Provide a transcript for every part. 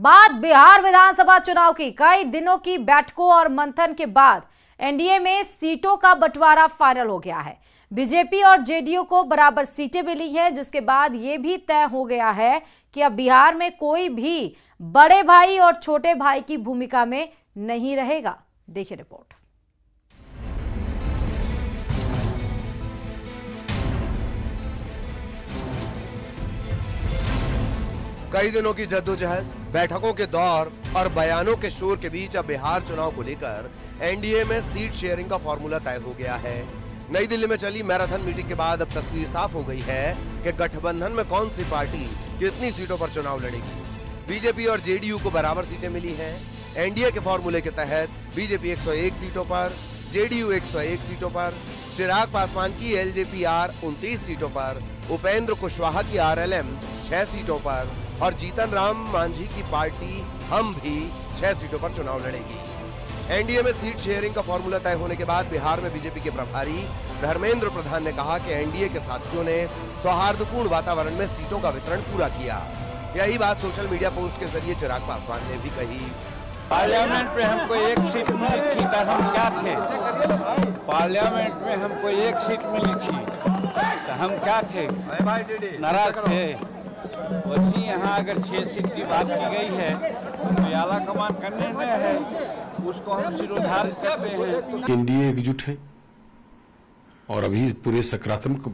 बात बिहार विधानसभा चुनाव की। कई दिनों की बैठकों और मंथन के बाद एनडीए में सीटों का बंटवारा फाइनल हो गया है। बीजेपी और जेडीयू को बराबर सीटें मिली है, जिसके बाद यह भी तय हो गया है कि अब बिहार में कोई भी बड़े भाई और छोटे भाई की भूमिका में नहीं रहेगा। देखिए रिपोर्ट। कई दिनों की जद्दोजहद, बैठकों के दौर और बयानों के शोर के बीच अब बिहार चुनाव को लेकर एनडीए में सीट शेयरिंग का फॉर्मूला तय हो गया है। नई दिल्ली में चली मैराथन मीटिंग के बाद अब तस्वीर साफ हो गई है कि गठबंधन में कौन सी पार्टी कितनी सीटों पर चुनाव लड़ेगी। बीजेपी और जेडीयू को बराबर सीटें मिली हैं। एनडीए के फॉर्मूले के तहत बीजेपी 101 सीटों पर, जेडीयू 101 सीटों पर, चिराग पासवान की एलजेपी-आर 29 सीटों पर, उपेंद्र कुशवाहा की आरएलएम 6 सीटों पर और जीतन राम मांझी की पार्टी हम भी 6 सीटों पर चुनाव लड़ेगी। एनडीए में सीट शेयरिंग का फॉर्मूला तय होने के बाद बिहार में बीजेपी के प्रभारी धर्मेंद्र प्रधान ने कहा कि एनडीए के साथियों ने सौहार्दपूर्ण वातावरण में सीटों का वितरण पूरा किया। यही बात सोशल मीडिया पोस्ट के जरिए चिराग पासवान ने भी कही। पार्लियामेंट में हमको एक सीट मिली थी तो हम क्या थे? पार्लियामेंट में हमको एक सीट मिली थी तो हम क्या थे? नाराज थे। वैसे यहाँ अगर 6 सीट की बात की गई है तो आला कमान करने में है, उसको हम सिरोधार्य करते हैं। एनडीए एकजुट है और अभी पूरे सकारात्मक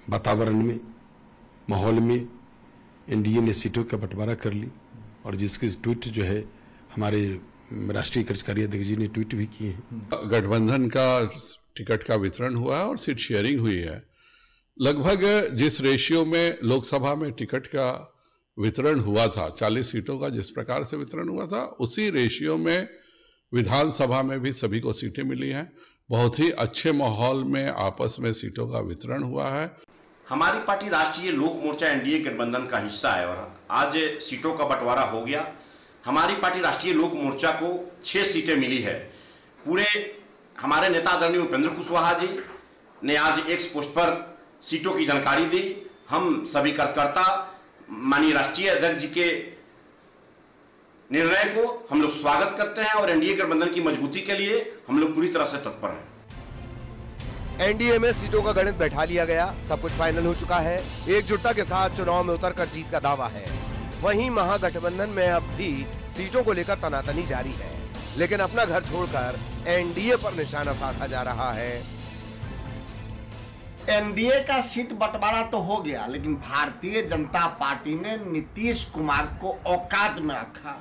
वातावरण में, माहौल में एनडीए ने सीटों का बंटवारा कर ली और जिसके ट्वीट जो है हमारे राष्ट्रीय कार्यकारी अध्यक्ष जी ने ट्वीट भी किए हैं। गठबंधन का टिकट का वितरण हुआ है और सीट शेयरिंग हुई है। लगभग जिस रेशियो में लोकसभा में टिकट का वितरण हुआ था, 40 सीटों का जिस प्रकार से वितरण हुआ था, उसी रेशियो में विधानसभा में भी सभी को सीटें मिली हैं। बहुत ही अच्छे माहौल में आपस में सीटों का वितरण हुआ है। हमारी पार्टी राष्ट्रीय लोक मोर्चा एनडीए गठबंधन का हिस्सा है और आज सीटों का बंटवारा हो गया। हमारी पार्टी राष्ट्रीय लोक मोर्चा को 6 सीटें मिली है। पूरे हमारे नेता आदरणीय उपेंद्र कुशवाहा जी ने आज एक्स पोस्ट पर सीटों की जानकारी दी। हम सभी कार्यकर्ता माननीय राष्ट्रीय अध्यक्ष जी के निर्णय को हम लोग स्वागत करते हैं और एनडीए गठबंधन की मजबूती के लिए हम लोग पूरी तरह से तत्पर हैं। एनडीए में सीटों का गणित बैठा लिया गया, सब कुछ फाइनल हो चुका है। एकजुटता के साथ चुनाव में उतरकर जीत का दावा है। वहीं महागठबंधन में अब भी सीटों को लेकर तनातनी जारी है, लेकिन अपना घर छोड़कर एनडीए पर निशाना साधा जा रहा है। एनडीए का सीट बंटवारा तो हो गया, लेकिन भारतीय जनता पार्टी ने नीतीश कुमार को औकात में रखा।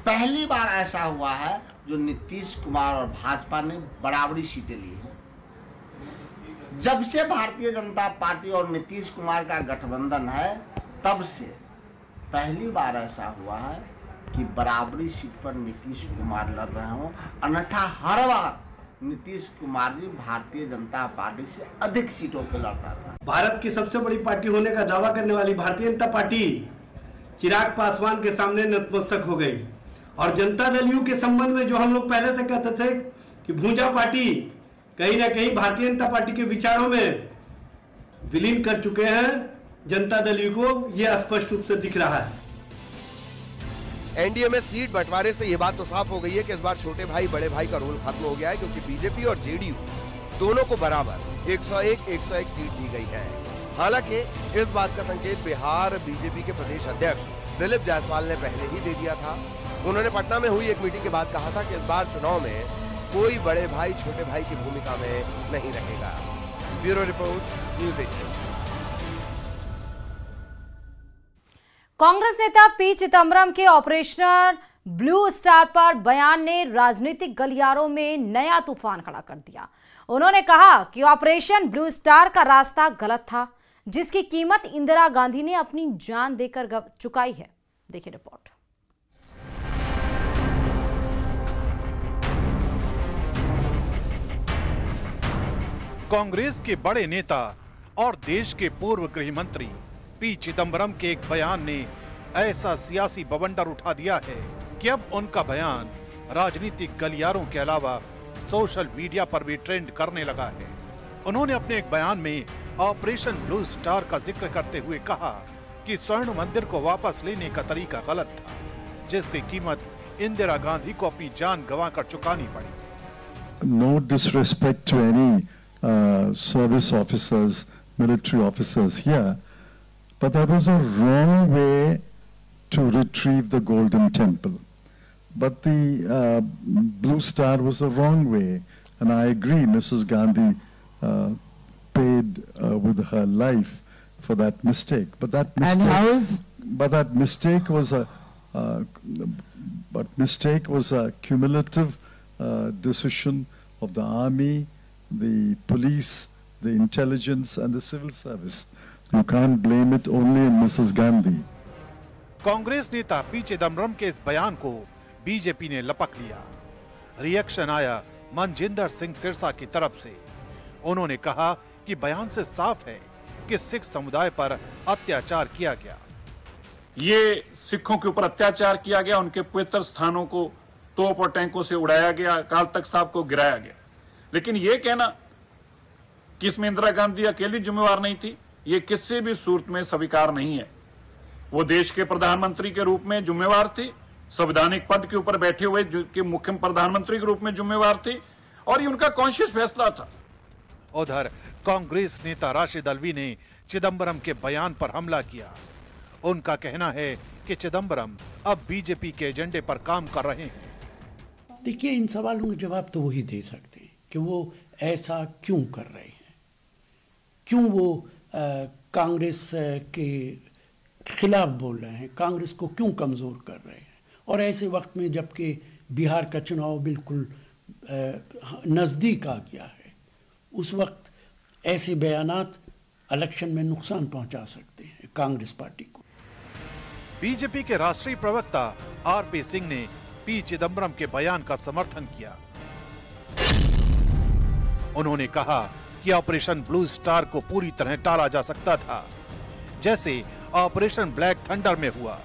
पहली बार ऐसा हुआ है जो नीतीश कुमार और भाजपा ने बराबरी सीटें ली हैं। जब से भारतीय जनता पार्टी और नीतीश कुमार का गठबंधन है, तब से पहली बार ऐसा हुआ है कि बराबरी सीट पर नीतीश कुमार लड़ रहे हों, अन्यथा हर बार नीतीश कुमार जी भारतीय जनता पार्टी से अधिक सीटों पर लड़ता था। भारत की सबसे बड़ी पार्टी होने का दावा करने वाली भारतीय जनता पार्टी चिराग पासवान के सामने नतमस्तक हो गई और जनता दल यू के संबंध में जो हम लोग पहले से कहते थे कि भूंजा पार्टी कहीं ना कहीं भारतीय जनता पार्टी के विचारों में विलीन कर चुके हैं, जनता दल यू को यह स्पष्ट रूप से दिख रहा है। एनडीए में सीट बंटवारे से ये बात तो साफ हो गई है कि इस बार छोटे भाई बड़े भाई का रोल खत्म हो गया है, क्योंकि बीजेपी और जेडीयू दोनों को बराबर 101 सीट दी गई है। हालांकि इस बात का संकेत बिहार बीजेपी के प्रदेश अध्यक्ष दिलीप जायसवाल ने पहले ही दे दिया था। उन्होंने पटना में हुई एक मीटिंग के बाद कहा था कि इस बार चुनाव में कोई बड़े भाई छोटे भाई की भूमिका में नहीं रहेगा। Bureau report, news 18। कांग्रेस नेता पी चिदंबरम के ऑपरेशन ब्लू स्टार पर बयान ने राजनीतिक गलियारों में नया तूफान खड़ा कर दिया। उन्होंने कहा कि ऑपरेशन ब्लू स्टार का रास्ता गलत था, जिसकी कीमत इंदिरा गांधी ने अपनी जान देकर चुकाई है। देखिए रिपोर्ट। कांग्रेस के बड़े नेता और देश के पूर्व गृह मंत्री पी चिदंबरम के एक बयान ने ऐसा सियासी बवंडर उठा दिया है कि अब उनका बयान राजनीतिक गलियारों के अलावा सोशल मीडिया पर भी ट्रेंड करने लगा है। उन्होंने अपने एक बयान में ऑपरेशन ब्लू स्टार का जिक्र करते हुए कहा कि स्वर्ण मंदिर को वापस लेने का तरीका गलत था, जिसकी कीमत इंदिरा गांधी को अपनी जान गंवाकर चुकानी पड़ी। No disrespect to any service officers, military officers here, but that was a wrong way to retrieve the Golden Temple. But the Blue Star was a wrong way, and I agree, Mrs. Gandhi paid with her life for that mistake. But that mistake, was a cumulative decision of the army, the police, the intelligence, and the civil service. You can't blame it only on Mrs. Gandhi. Congress नेता P Chidambaram के इस बयान को BJP ने लपक लिया। Reaction आया मनजिंदर सिंह सिरसा की तरफ से। उन्होंने कहा कि बयान से साफ है कि सिख समुदाय पर अत्याचार किया गया। ये सिखों के ऊपर अत्याचार किया गया, उनके पवित्र स्थानों को तोप और टैंकों से उड़ाया गया, अकाल तख्त साहब को गिराया गया। लेकिन ये कहना कि इसमें इंदिरा गांधी अकेली जिम्मेवार नहीं थी, ये किसी भी सूरत में स्वीकार नहीं है। वो देश के प्रधानमंत्री के रूप में जिम्मेवार थी, संवैधानिक पद के ऊपर बैठे हुए के मुख्य प्रधानमंत्री के रूप में जिम्मेवार थी, और ये उनका कॉन्शियस फैसला था। उधर कांग्रेस नेता राशिद अल्वी ने चिदम्बरम के बयान पर हमला किया। उनका कहना है कि चिदम्बरम अब बीजेपी के एजेंडे पर काम कर रहे हैं। देखिए, इन सवालों के जवाब तो वही दे सकते हैं कि वो ऐसा क्यों कर रहे हैं, क्यों वो कांग्रेस के खिलाफ बोल रहे हैं, कांग्रेस को क्यों कमजोर कर रहे हैं। और ऐसे वक्त में जबकि बिहार का चुनाव बिल्कुल नजदीक आ गया है, उस वक्त ऐसे बयानात इलेक्शन में नुकसान पहुंचा सकते हैं कांग्रेस पार्टी को। बीजेपी के राष्ट्रीय प्रवक्ता आरपी सिंह ने पी चिदम्बरम के बयान का समर्थन किया। उन्होंने कहा कि ऑपरेशन ब्लू स्टार को पूरी तरह टाला जा सकता था, जैसे ऑपरेशन ब्लैक थंडर में हुआ।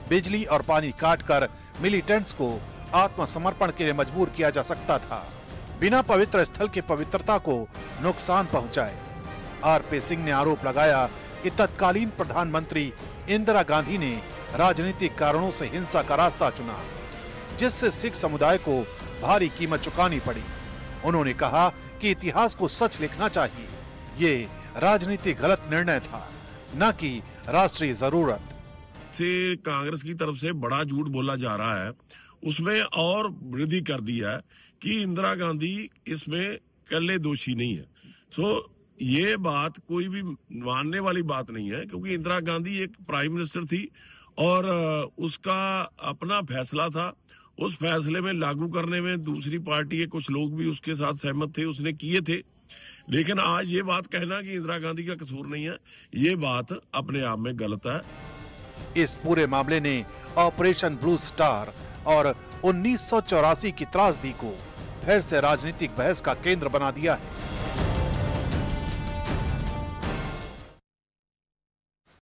बिजली और पानी काटकर मिलिटेंट्स को आत्मसमर्पण के लिए मजबूर किया जा सकता था, बिना पवित्र स्थल की पवित्रता को नुकसान पहुंचाए। आरपी सिंह ने आरोप लगाया कि तत्कालीन प्रधानमंत्री इंदिरा गांधी ने राजनीतिक कारणों से हिंसा का रास्ता चुना, जिससे सिख समुदाय को भारी कीमत चुकानी पड़ी। उन्होंने कहा कि इतिहास को सच लिखना चाहिए, ये राजनीतिक गलत निर्णय था, न कि राष्ट्रीय जरूरत। से कांग्रेस की तरफ से बड़ा झूठ बोला जा रहा है, उसमें और वृद्धि कर दिया है कि इंदिरा गांधी इसमें अकेले दोषी नहीं है। सो ये बात कोई भी मानने वाली बात नहीं है, क्योंकि इंदिरा गांधी एक प्राइम मिनिस्टर थी और उसका अपना फैसला था। उस फैसले में लागू करने में दूसरी पार्टी के कुछ लोग भी उसके साथ सहमत थे, उसने किए थे। लेकिन आज ये बात कहना कि इंदिरा गांधी का कसूर नहीं है, ये बात अपने आप में गलत है। इस पूरे मामले ने ऑपरेशन ब्लू स्टार और 1984 की त्रासदी को फिर से राजनीतिक बहस का केंद्र बना दिया है।